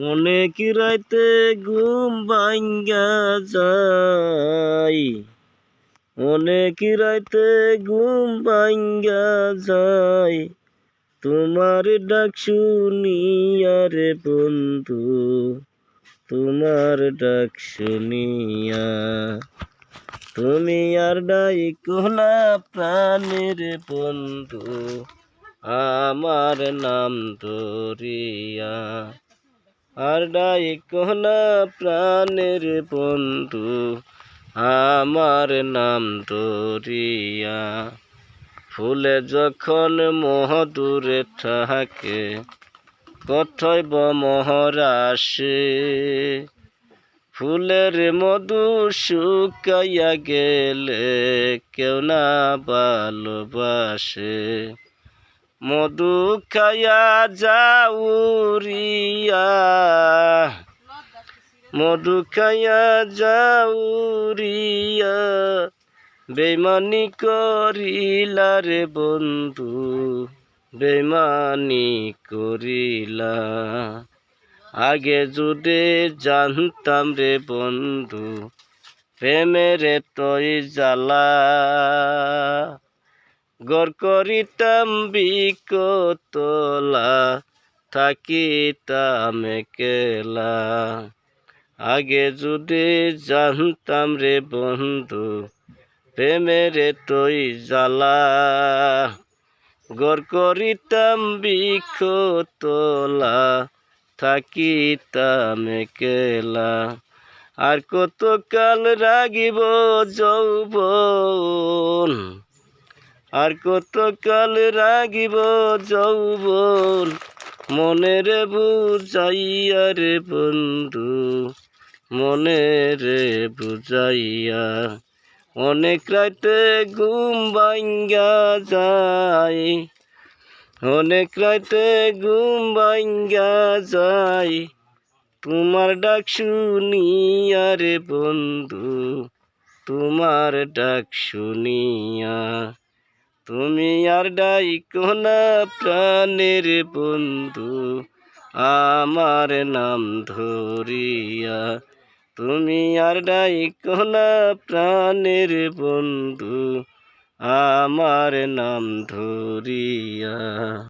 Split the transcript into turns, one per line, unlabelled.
অনেক রাইতে ঘুম ভাঙ্গা যায়, অনেক রাইতে ঘুম ভাঙ্গা যায়, তোমার ডাক শুনিয়া রে বন্ধু, তোমার ডাক শুনিয়া। তুমি আর ডাইকো না প্রাণের বন্ধু, আমার নাম ধরিয়া। আর ডাইকো না প্রাণের বন্ধু, আমার নাম ধরিয়া। ফুলে যখন মধুরে থাকে, কথায় বমহর আসে। ফুলের মধু শুকাইয়া গেলে কেউ না ভালোবাসে। মধু খাইয়া যাউরিয়া, মধু খাইয়া যাউরিয়া, বেমানি করিলা রে বন্ধু, বেমানি করিলা। আগে যদি জানতাম রে বন্ধু, প্রেমের তৈ জ্বালা, গড় করিতাম বিকতলা, থাকিতাম একলা। আগে যদি জানতাম রে বন্ধু, প্রেমের তৈ জ্বালা, গড় করিতাম বিকতলা, থাকিতাম একলা। আর কত কাল রাগিব যৌবন, আর কত কাল রাগিব যৌবন, মনের বুঝাইয়া রে বন্ধু, মনের বুঝাইয়া। অনেক রাতে ঘুম ভাঙ্গা যায়, অনেক রাতে ঘুম ভাঙ্গা যায়, তোমার ডাক শুনিয়া রে বন্ধু, তোমার ডাক শুনিয়া। তুমি আর ডাইকো না প্রাণের বন্ধু, আমার নাম ধরিয়া। তুমি আর ডাইকো না প্রাণের বন্ধু, আমার নাম ধরিয়া।